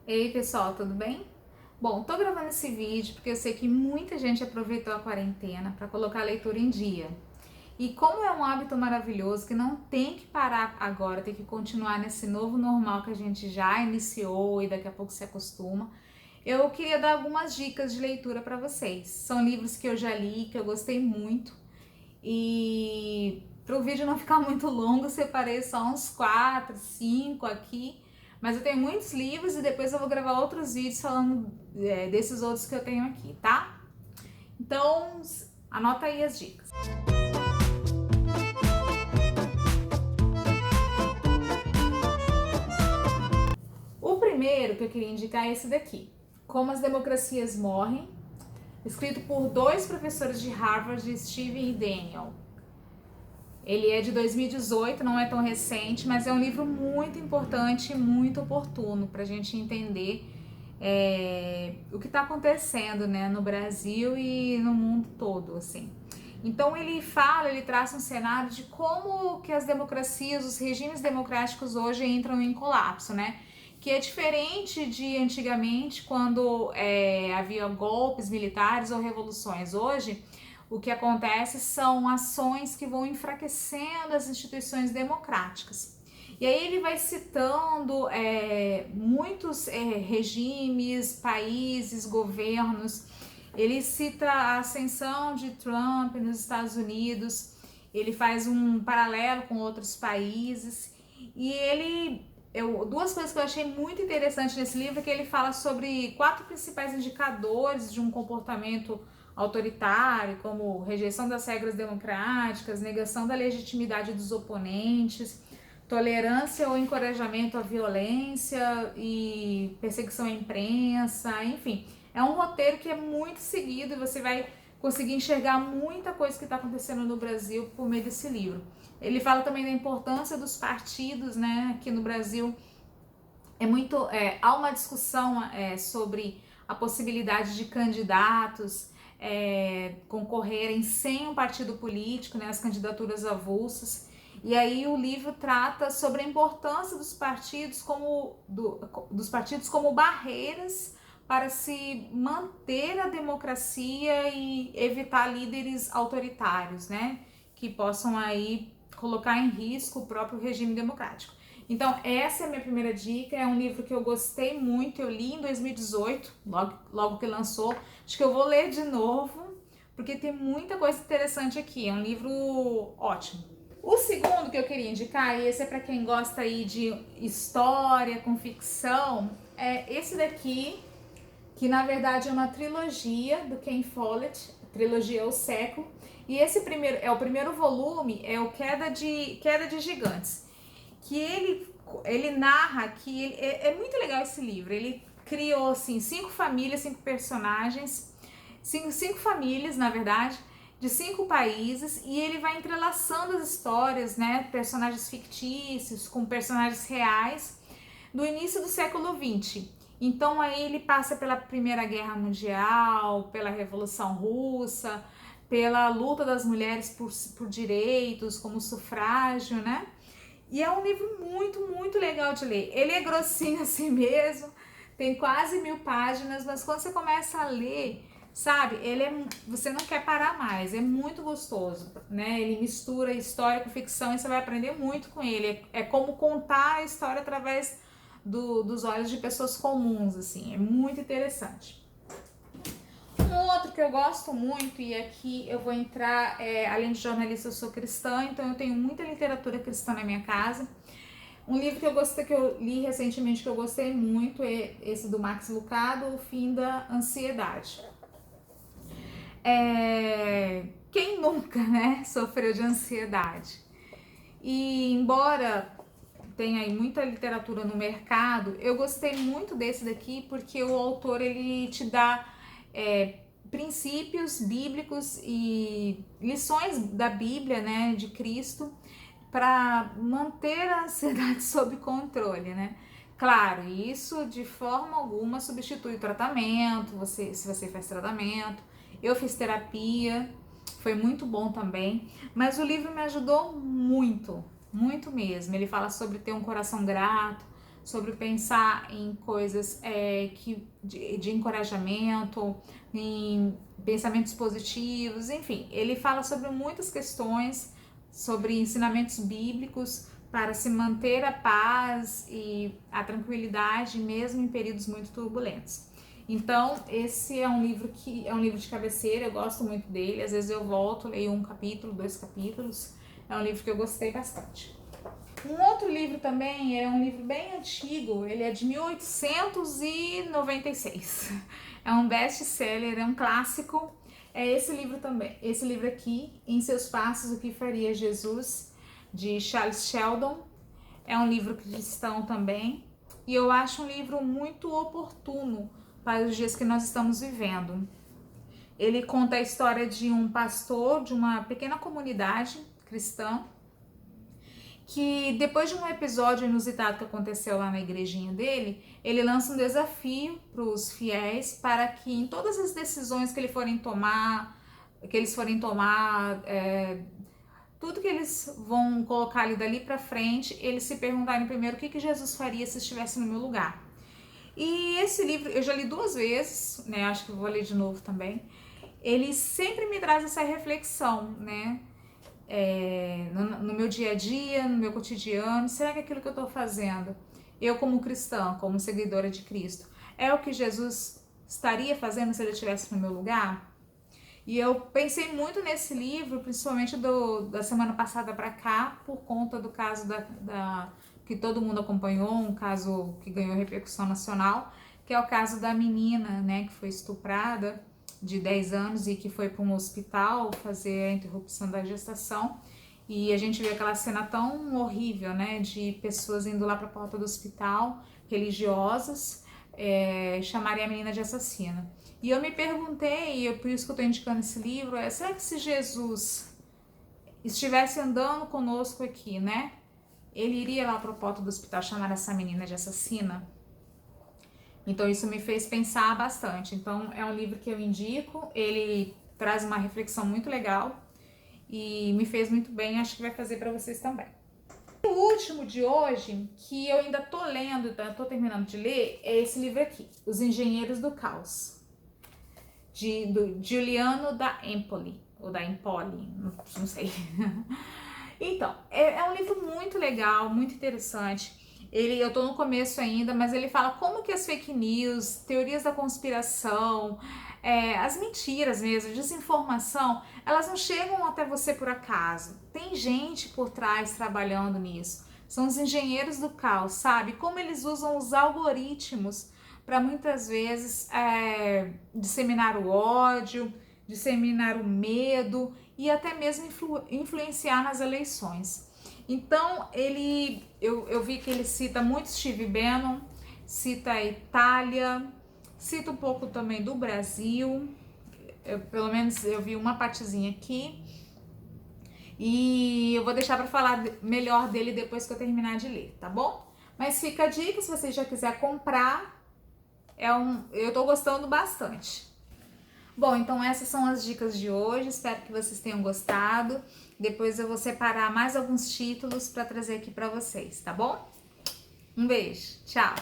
Ei pessoal, tudo bem? Bom, tô gravando esse vídeo porque eu sei que muita gente aproveitou a quarentena para colocar a leitura em dia. E como é um hábito maravilhoso que não tem que parar agora, tem que continuar nesse novo normal que a gente já iniciou e daqui a pouco se acostuma, eu queria dar algumas dicas de leitura para vocês. São livros que eu já li, que eu gostei muito e para o vídeo não ficar muito longo, separei só uns 4, 5 aqui. Mas eu tenho muitos livros e depois eu vou gravar outros vídeos falando desses outros que eu tenho aqui, tá? Então, anota aí as dicas. O primeiro que eu queria indicar é esse daqui, Como as Democracias Morrem, escrito por dois professores de Harvard, Steven e Daniel. Ele é de 2018, não é tão recente, mas é um livro muito importante e muito oportuno para a gente entender o que está acontecendo, né, no Brasil e no mundo todo, assim. Então ele traça um cenário de como que as democracias, os regimes democráticos hoje entram em colapso, né? Que é diferente de antigamente, quando havia golpes militares ou revoluções. Hoje, o que acontece são ações que vão enfraquecendo as instituições democráticas. E aí ele vai citando muitos regimes, países, governos. Ele cita a ascensão de Trump nos Estados Unidos, ele faz um paralelo com outros países e duas coisas que eu achei muito interessante nesse livro é que ele fala sobre 4 principais indicadores de um comportamento autoritário, como rejeição das regras democráticas, negação da legitimidade dos oponentes, tolerância ou encorajamento à violência e perseguição à imprensa, enfim. É um roteiro que é muito seguido e você vai conseguir enxergar muita coisa que está acontecendo no Brasil por meio desse livro. Ele fala também da importância dos partidos, né? Aqui no Brasil há uma discussão sobre a possibilidade de candidatos concorrerem sem um partido político, né? As candidaturas avulsas. E aí o livro trata sobre a importância dos partidos como barreiras para se manter a democracia e evitar líderes autoritários, né, que possam aí colocar em risco o próprio regime democrático. Então, essa é a minha primeira dica, é um livro que eu gostei muito, eu li em 2018, logo que lançou, acho que eu vou ler de novo, porque tem muita coisa interessante aqui, é um livro ótimo. O segundo que eu queria indicar, e esse é para quem gosta aí de história com ficção, é esse daqui, que na verdade é uma trilogia do Ken Follett, trilogia O Século, e esse o primeiro volume, é o Queda de Gigantes, que ele narra que é muito legal esse livro. Ele criou assim 5 famílias, 5 personagens, 5 famílias, na verdade, de 5 países, e ele vai entrelaçando as histórias, né, personagens fictícios com personagens reais do início do século XX. Então aí ele passa pela Primeira Guerra Mundial, pela Revolução Russa, pela luta das mulheres por direitos, como o sufrágio, né? E é um livro muito, muito legal de ler. Ele é grossinho assim mesmo, tem quase 1000 páginas, mas quando você começa a ler, sabe, você não quer parar mais, é muito gostoso, né? Ele mistura história com ficção e você vai aprender muito com ele. É como contar a história através dos olhos de pessoas comuns, assim, é muito interessante. Um outro que eu gosto muito, e aqui eu vou entrar, além de jornalista, eu sou cristã, então eu tenho muita literatura cristã na minha casa. Um livro que eu li recentemente, que eu gostei muito, é esse do Max Lucado, O Fim da Ansiedade. Quem nunca, né, sofreu de ansiedade? E embora tenha aí muita literatura no mercado, eu gostei muito desse daqui porque o autor ele te dá princípios bíblicos e lições da Bíblia, né, de Cristo, para manter a ansiedade sob controle, né? Claro, isso de forma alguma substitui o tratamento, se você faz tratamento. Eu fiz terapia, foi muito bom também, mas o livro me ajudou muito, muito mesmo. Ele fala sobre ter um coração grato, sobre pensar em coisas de encorajamento, em pensamentos positivos, enfim, ele fala sobre muitas questões, sobre ensinamentos bíblicos para se manter a paz e a tranquilidade mesmo em períodos muito turbulentos. Então, esse é um livro que é um livro de cabeceira, eu gosto muito dele, às vezes eu volto, leio um capítulo, 2 capítulos, é um livro que eu gostei bastante. Um outro livro também é um livro bem antigo, ele é de 1896. É um best-seller, é um clássico. É esse livro também, esse livro aqui, Em Seus Passos, O que Faria Jesus, de Charles Sheldon. É um livro cristão também. E eu acho um livro muito oportuno para os dias que nós estamos vivendo. Ele conta a história de um pastor de uma pequena comunidade cristã que depois de um episódio inusitado que aconteceu lá na igrejinha dele, ele lança um desafio para os fiéis para que em todas as decisões que eles forem tomar, tudo que eles vão colocar ali dali para frente, eles se perguntarem primeiro o que Jesus faria se estivesse no meu lugar. E esse livro eu já li 2 vezes, né? Acho que vou ler de novo também. Ele sempre me traz essa reflexão, né? No meu dia a dia, no meu cotidiano, será que aquilo que eu estou fazendo, eu como cristã, como seguidora de Cristo, é o que Jesus estaria fazendo se ele estivesse no meu lugar? E eu pensei muito nesse livro, principalmente da semana passada para cá, por conta do caso que todo mundo acompanhou, um caso que ganhou repercussão nacional, que é o caso da menina, né, que foi estuprada, de 10 anos e que foi para um hospital fazer a interrupção da gestação. E a gente vê aquela cena tão horrível, né, de pessoas indo lá para a porta do hospital, religiosas, chamarem a menina de assassina. E eu me perguntei, e por isso que eu estou indicando esse livro, será que se Jesus estivesse andando conosco aqui, né, ele iria lá para a porta do hospital chamar essa menina de assassina? Então isso me fez pensar bastante. Então é um livro que eu indico, ele traz uma reflexão muito legal e me fez muito bem, acho que vai fazer para vocês também. O último de hoje, que eu ainda tô lendo, então tô terminando de ler, é esse livro aqui, Os Engenheiros do Caos, do Giuliano da Empoli, ou da Empoli, não sei. Então, é um livro muito legal, muito interessante. Eu tô no começo ainda, mas ele fala como que as fake news, teorias da conspiração, as mentiras mesmo, desinformação, elas não chegam até você por acaso. Tem gente por trás trabalhando nisso. São os engenheiros do caos, sabe? Como eles usam os algoritmos para muitas vezes disseminar o ódio, disseminar o medo e até mesmo influenciar nas eleições. Então, eu vi que ele cita muito Steve Bannon, cita a Itália, cita um pouco também do Brasil, pelo menos eu vi uma partezinha aqui, e eu vou deixar para falar melhor dele depois que eu terminar de ler, tá bom? Mas fica a dica, se você já quiser comprar, eu tô gostando bastante. Bom, então essas são as dicas de hoje, espero que vocês tenham gostado. Depois eu vou separar mais alguns títulos para trazer aqui para vocês, tá bom? Um beijo, tchau!